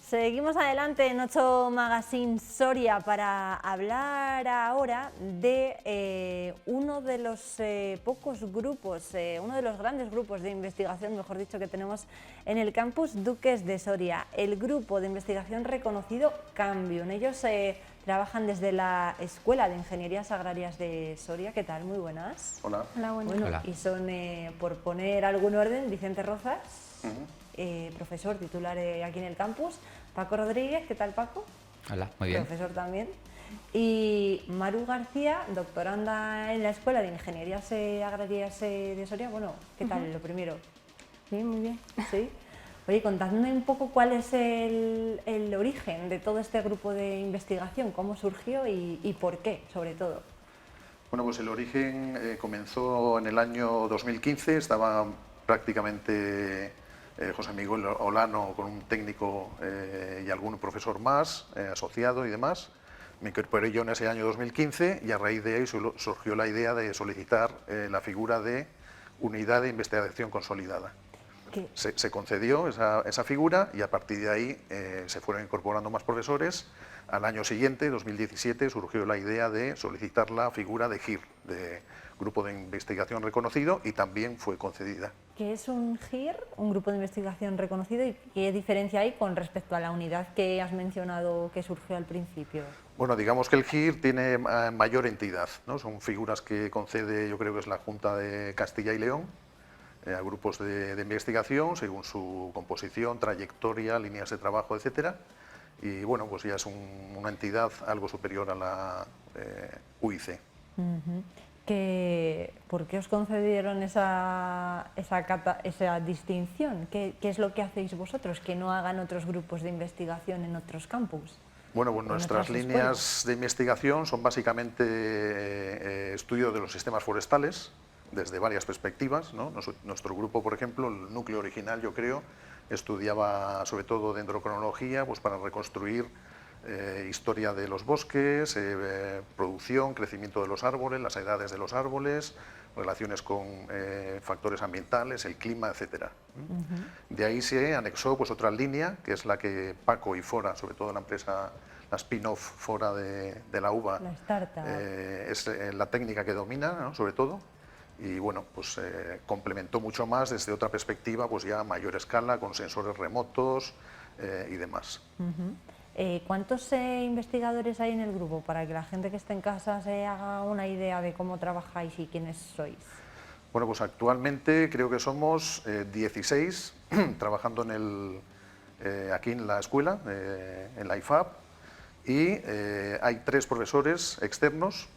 Seguimos adelante en 8 Magazine Soria para hablar ahora de uno de los pocos grupos, uno de los grandes grupos de investigación, mejor dicho, que tenemos en el campus Duques de Soria, el grupo de investigación reconocido Cambium. Ellos trabajan desde la Escuela de Ingenierías Agrarias de Soria. ¿Qué tal? Muy buenas. Hola. Hola, buenas. Bueno, Hola. y son, por poner algún orden, Vicente Rozas, profesor titular aquí en el campus, Paco Rodríguez, ¿qué tal, Paco? Hola, muy bien. Profesor también. Y Maru García, doctoranda en la Escuela de Ingenierías Agrarias de Soria. Bueno, ¿qué tal? Lo primero. Bien, muy bien. Sí. Oye, contadme un poco cuál es el origen de todo este grupo de investigación, cómo surgió y por qué, sobre todo. Bueno, pues el origen comenzó en el año 2015, estaba prácticamente José Miguel Olano con un técnico y algún profesor más, asociado y demás. Me incorporé yo en ese año 2015 y a raíz de ahí surgió la idea de solicitar la figura de unidad de investigación consolidada. Se concedió esa figura y a partir de ahí se fueron incorporando más profesores. Al año siguiente, 2017, surgió la idea de solicitar la figura de GIR, de Grupo de Investigación Reconocido, y también fue concedida. ¿Qué es un GIR, un grupo de investigación reconocido, y qué diferencia hay con respecto a la unidad que has mencionado que surgió al principio? Bueno, digamos que el GIR tiene mayor entidad, ¿no? Son figuras que concede, yo creo que es la Junta de Castilla y León, a grupos de investigación, según su composición, trayectoria, líneas de trabajo, etcétera. Y bueno, pues ya es una entidad algo superior a la UIC. ¿Por qué os concedieron esa distinción? ¿Qué es lo que hacéis vosotros que no hagan otros grupos de investigación en otros campus? Bueno, pues nuestras líneas de investigación son básicamente estudio de los sistemas forestales, desde varias perspectivas, ¿no? Nuestro grupo, por ejemplo, el núcleo original, yo creo, estudiaba sobre todo dendrocronología, pues para reconstruir historia de los bosques, producción, crecimiento de los árboles, las edades de los árboles, relaciones con factores ambientales, el clima, etcétera. De ahí se anexó pues otra línea, que es la que Paco y Fora, sobre todo la empresa, la spin-off Fora de la UBA, la startup, es la técnica que domina, ¿no? Sobre todo. Y bueno, pues complementó mucho más desde otra perspectiva, pues ya a mayor escala, con sensores remotos y demás. ¿Cuántos investigadores hay en el grupo, para que la gente que esté en casa se haga una idea de cómo trabajáis y quiénes sois? Bueno, pues actualmente creo que somos 16 trabajando aquí en la escuela, en la IFAP, y hay 3 profesores externos.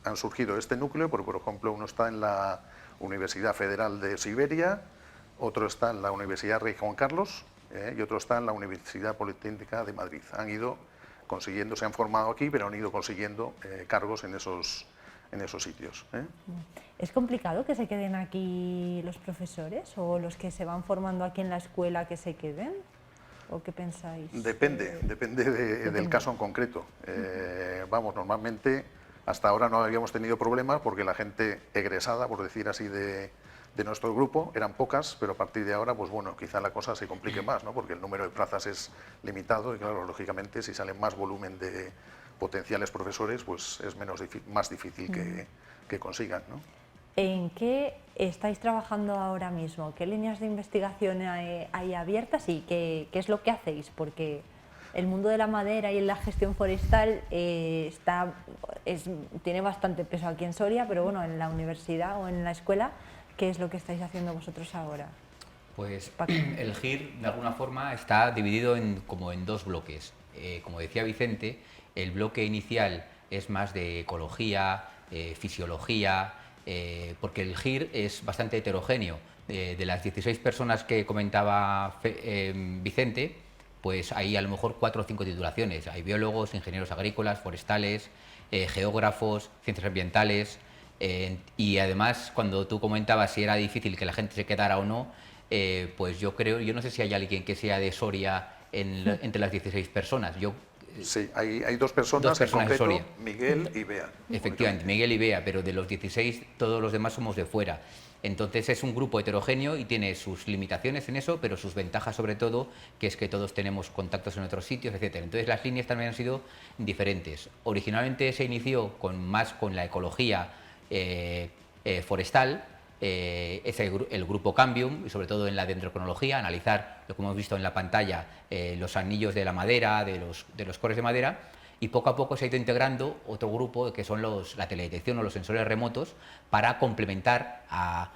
Han surgido este núcleo, porque por ejemplo uno está en la Universidad Federal de Siberia, otro está en la Universidad Rey Juan Carlos y otro está en la Universidad Politécnica de Madrid. Han ido consiguiendo, se han formado aquí, pero han ido consiguiendo cargos en esos sitios. ¿Es complicado que se queden aquí los profesores o los que se van formando aquí en la escuela que se queden? ¿O qué pensáis? Depende del caso en concreto. Vamos, normalmente hasta ahora no habíamos tenido problemas porque la gente egresada, por decir así, de nuestro grupo eran pocas, pero a partir de ahora, pues bueno, quizá la cosa se complique más, ¿no? Porque el número de plazas es limitado y claro, lógicamente, si sale más volumen de potenciales profesores, pues es más difícil que consigan, ¿no? ¿En qué estáis trabajando ahora mismo? ¿Qué líneas de investigación hay abiertas y qué es lo que hacéis? Porque el mundo de la madera y la gestión forestal tiene bastante peso aquí en Soria, pero bueno, en la universidad o en la escuela, ¿qué es lo que estáis haciendo vosotros ahora? Pues el GIR, de alguna forma, está dividido como en 2 bloques. Como decía Vicente, el bloque inicial es más de ecología, fisiología, porque el GIR es bastante heterogéneo. De las 16 personas que comentaba Vicente, pues hay a lo mejor 4 o 5 titulaciones. Hay biólogos, ingenieros agrícolas, forestales, geógrafos, ciencias ambientales, y además cuando tú comentabas si era difícil que la gente se quedara o no, pues yo no sé si hay alguien que sea de Soria entre las 16 personas. Sí, hay 2 personas en concreto, Miguel y Bea. Efectivamente, Miguel y Bea, pero de los 16 todos los demás somos de fuera. Entonces es un grupo heterogéneo y tiene sus limitaciones en eso, pero sus ventajas sobre todo, que es que todos tenemos contactos en otros sitios, etcétera. Entonces las líneas también han sido diferentes. Originalmente se inició más con la ecología forestal, es el grupo Cambium, y sobre todo en la dendrocronología, analizar lo que hemos visto en la pantalla, los anillos de la madera, de los cores de madera, y poco a poco se ha ido integrando otro grupo que son la teledetección o los sensores remotos para complementar a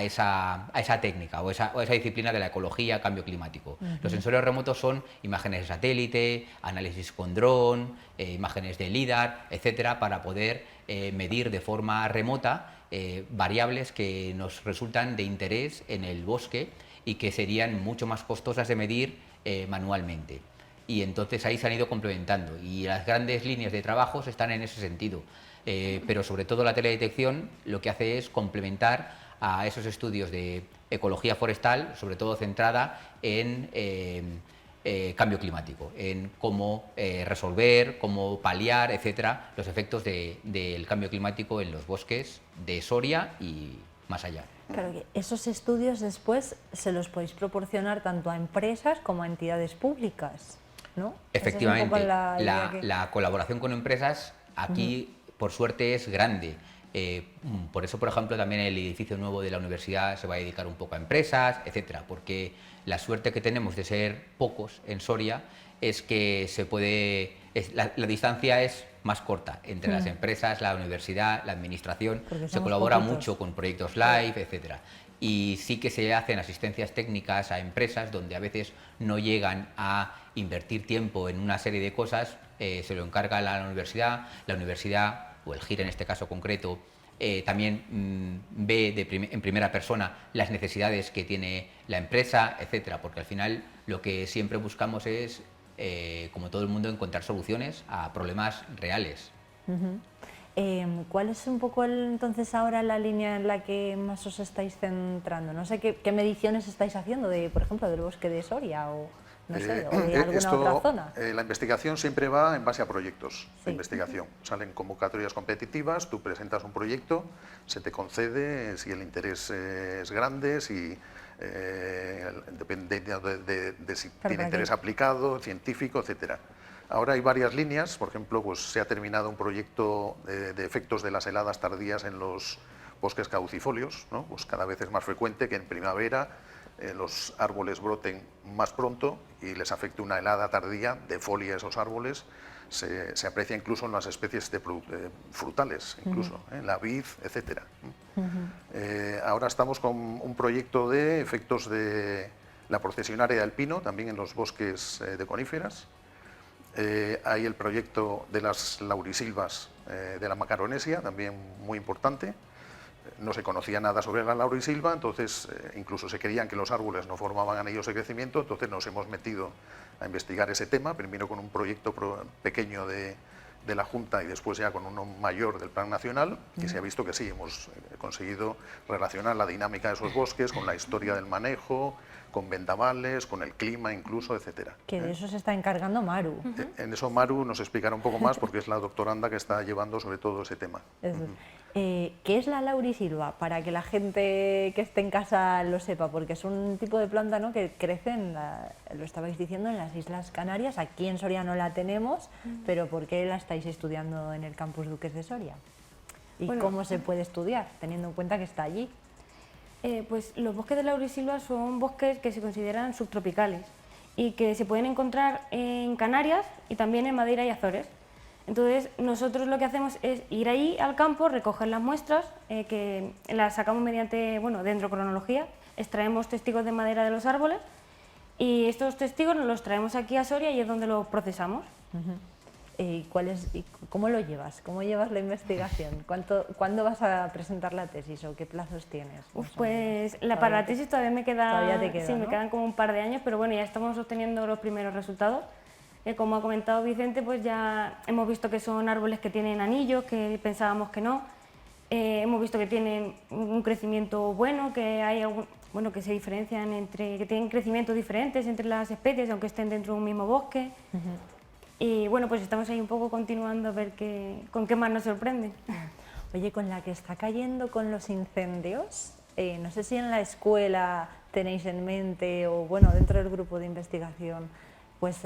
esa técnica o esa disciplina de la ecología, cambio climático. Los sensores remotos son imágenes de satélite, análisis con dron, imágenes de LIDAR, etcétera, para poder medir de forma remota variables que nos resultan de interés en el bosque y que serían mucho más costosas de medir manualmente. Y entonces ahí se han ido complementando y las grandes líneas de trabajos están en ese sentido, pero sobre todo la teledetección lo que hace es complementar a esos estudios de ecología forestal, sobre todo centrada en cambio climático, en cómo resolver, cómo paliar, etcétera, los efectos del cambio climático en los bosques de Soria y más allá. Claro que esos estudios después se los podéis proporcionar tanto a empresas como a entidades públicas, ¿no? Efectivamente, Es la colaboración con empresas aquí, por suerte, es grande. Por eso, por ejemplo, también el edificio nuevo de la universidad se va a dedicar un poco a empresas, etcétera, porque la suerte que tenemos de ser pocos en Soria es que la distancia es más corta entre las empresas, la universidad, la administración, se colabora mucho con proyectos live, etcétera. Y sí que se hacen asistencias técnicas a empresas donde a veces no llegan a invertir tiempo en una serie de cosas, se lo encarga la universidad, o el GIR en este caso concreto, también ve en primera persona las necesidades que tiene la empresa, etcétera, porque al final lo que siempre buscamos es, como todo el mundo, encontrar soluciones a problemas reales. ¿Cuál es un poco entonces ahora la línea en la que más os estáis centrando? No sé qué mediciones estáis haciendo, por ejemplo, del bosque de Soria o, no sé, o de alguna otra zona. La investigación siempre va en base a proyectos de investigación. Salen convocatorias competitivas, tú presentas un proyecto, se te concede si el interés es grande, si depende de si tiene interés aplicado, científico, etcétera. Ahora hay varias líneas, por ejemplo, pues se ha terminado un proyecto de efectos de las heladas tardías en los bosques caducifolios, ¿no? Pues cada vez es más frecuente que en primavera los árboles broten más pronto y les afecte una helada tardía, defolie esos árboles. Se aprecia incluso en las especies frutales, incluso, la vid, etcétera. Ahora estamos con un proyecto de efectos de la procesionaria del pino, también en los bosques de coníferas. Hay el proyecto de las laurisilvas de la Macaronesia, también muy importante. No se conocía nada sobre la laurisilva, entonces incluso se creían que los árboles no formaban anillos de crecimiento, entonces nos hemos metido a investigar ese tema, primero con un proyecto pequeño de la Junta y después ya con uno mayor del Plan Nacional, y se ha visto que sí, hemos conseguido relacionar la dinámica de esos bosques con la historia del manejo, con vendavales, con el clima incluso, etcétera. Que de eso se está encargando Maru. En eso Maru nos explicará un poco más porque es la doctoranda que está llevando sobre todo ese tema. ¿Qué es la laurisilva? Para que la gente que esté en casa lo sepa, porque es un tipo de planta, ¿no?, que crece, lo estabais diciendo, en las Islas Canarias. Aquí en Soria no la tenemos, pero ¿por qué la estáis estudiando en el Campus Duques de Soria? ¿Y cómo se puede estudiar, teniendo en cuenta que está allí? Pues los bosques de laurisilva son bosques que se consideran subtropicales y que se pueden encontrar en Canarias y también en Madeira y Azores. Entonces nosotros lo que hacemos es ir ahí al campo, recoger las muestras, que las sacamos mediante dendrocronología, extraemos testigos de madera de los árboles y estos testigos nos los traemos aquí a Soria y es donde los procesamos. ¿Y cómo lo llevas? ¿Cómo llevas la investigación? ¿Cuándo vas a presentar la tesis o qué plazos tienes? Pues para la tesis todavía me queda, todavía te queda, sí, ¿no? me quedan como un par de años, pero bueno, ya estamos obteniendo los primeros resultados. Como ha comentado Vicente, pues ya hemos visto que son árboles que tienen anillos, que pensábamos que no. Hemos visto que tienen un crecimiento bueno, que hay que se diferencian que tienen crecimientos diferentes entre las especies, aunque estén dentro de un mismo bosque. Y bueno, pues estamos ahí un poco continuando a ver con qué más nos sorprende. Oye, con la que está cayendo con los incendios, no sé si en la escuela tenéis en mente, o bueno, dentro del grupo de investigación, pues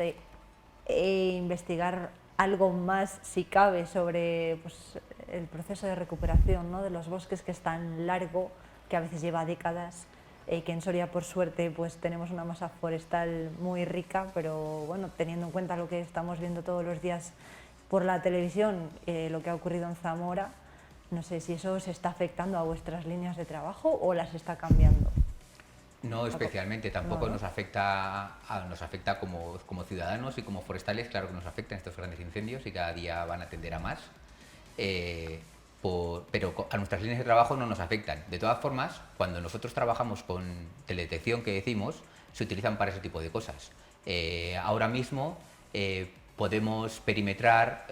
investigar algo más, si cabe, sobre pues, el proceso de recuperación, ¿no?, de los bosques, que es tan largo, que a veces lleva décadas, que en Soria, por suerte, pues tenemos una masa forestal muy rica, pero bueno, teniendo en cuenta lo que estamos viendo todos los días por la televisión, lo que ha ocurrido en Zamora, no sé si eso se está afectando a vuestras líneas de trabajo o las está cambiando. No especialmente, tampoco No. nos afecta como ciudadanos y como forestales, claro que nos afectan estos grandes incendios y cada día van a tender a más, pero a nuestras líneas de trabajo no nos afectan. De todas formas, cuando nosotros trabajamos con teledetección, que decimos, se utilizan para ese tipo de cosas. Ahora mismo podemos perimetrar,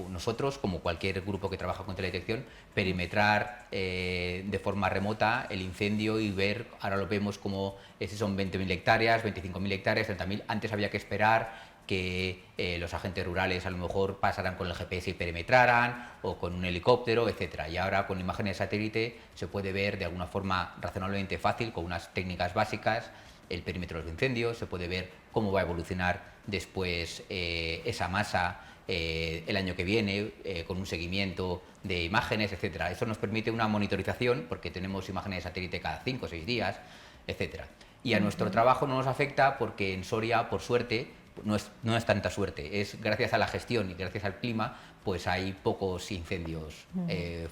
nosotros, como cualquier grupo que trabaja con teledetección, perimetrar de forma remota el incendio y ver, ahora lo vemos como si son 20.000 hectáreas, 25.000 hectáreas, 30.000. Antes había que esperar que los agentes rurales a lo mejor pasaran con el GPS y perimetraran, o con un helicóptero, etcétera. Y ahora con imágenes de satélite se puede ver de alguna forma razonablemente fácil, con unas técnicas básicas, el perímetro de los incendios, se puede ver cómo va a evolucionar después esa masa el año que viene, con un seguimiento de imágenes, etcétera. Eso nos permite una monitorización, porque tenemos imágenes de satélite cada 5 o 6 días, etcétera. Y a nuestro trabajo no nos afecta, porque en Soria, por suerte, no es tanta suerte, es gracias a la gestión y gracias al clima, pues hay pocos incendios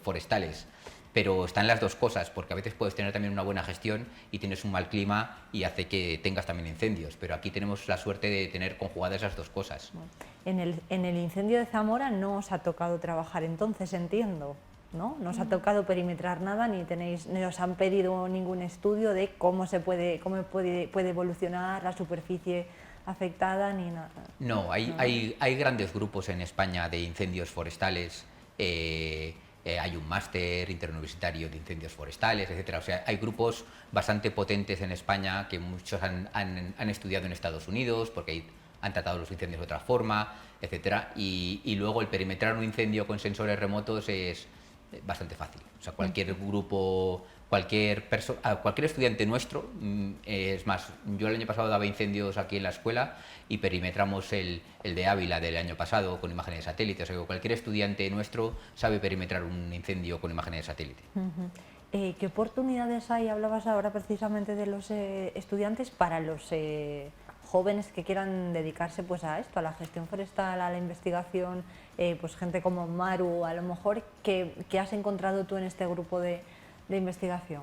forestales. Pero están las dos cosas, porque a veces puedes tener también una buena gestión y tienes un mal clima y hace que tengas también incendios, pero aquí tenemos la suerte de tener conjugadas esas dos cosas. En el incendio de Zamora no os ha tocado trabajar entonces, entiendo, ¿no? No os ha tocado perimetrar nada, ni os han pedido ningún estudio de cómo puede evolucionar la superficie afectada, ni nada. No, hay grandes grupos en España de incendios forestales. Hay un máster interuniversitario de incendios forestales, etcétera. O sea, hay grupos bastante potentes en España, que muchos han estudiado en Estados Unidos, porque han tratado los incendios de otra forma, etcétera. Y luego el perimetrar un incendio con sensores remotos es bastante fácil. O sea, cualquier grupo, cualquier estudiante nuestro, es más, yo el año pasado daba incendios aquí en la escuela y perimetramos el de Ávila del año pasado con imágenes de satélite. O sea, que cualquier estudiante nuestro sabe perimetrar un incendio con imágenes de satélite. ¿Qué oportunidades hay? Hablabas ahora precisamente de los estudiantes para los jóvenes que quieran dedicarse pues a esto, a la gestión forestal, a la investigación, pues gente como Maru, a lo mejor, ¿qué has encontrado tú en este grupo de investigación?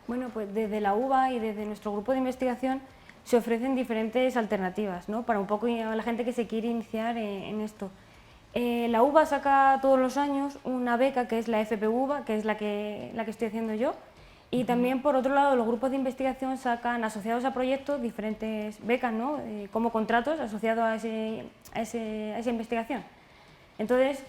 Bueno, pues desde la UBA y desde nuestro grupo de investigación se ofrecen diferentes alternativas, ¿no?, para un poco a la gente que se quiere iniciar en esto. La UBA saca todos los años una beca, que es la FP-UBA, que es la que estoy haciendo yo, y también, por otro lado, los grupos de investigación sacan, asociados a proyectos, diferentes becas, ¿no?, como contratos asociados a esa investigación. Entonces,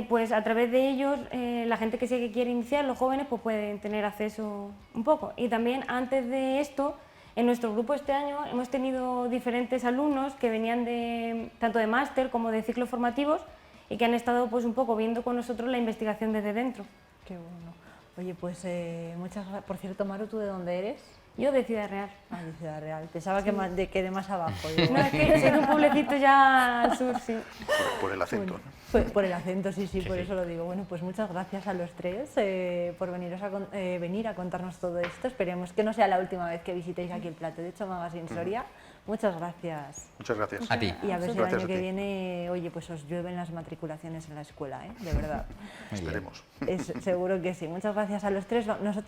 pues a través de ellos, la gente que quiere iniciar, los jóvenes, pues pueden tener acceso un poco. Y también, antes de esto, en nuestro grupo este año hemos tenido diferentes alumnos que venían tanto de máster como de ciclos formativos, y que han estado pues un poco viendo con nosotros la investigación desde dentro. Qué bueno. Oye, pues muchas gracias. Por cierto, Maru, ¿tú de dónde eres? Yo de Ciudad Real. Ah, de Ciudad Real. Pensaba que de más abajo. No, es que soy de un pueblecito ya al sur, sí. Por el acento, Bueno, ¿no? por el acento, sí, Sí, por sí. eso lo digo. Bueno, pues muchas gracias a los tres por venir a contarnos todo esto. Esperemos que no sea la última vez que visitéis aquí el Plato de Hecho Magazine Soria. Muchas gracias. Muchas gracias. A ti. Y a ver si el Gracias año a que ti. viene, oye, pues os llueven las matriculaciones en la escuela, ¿eh? De verdad. Muy bien. Esperemos. Seguro que sí. Muchas gracias a los tres. Nosotros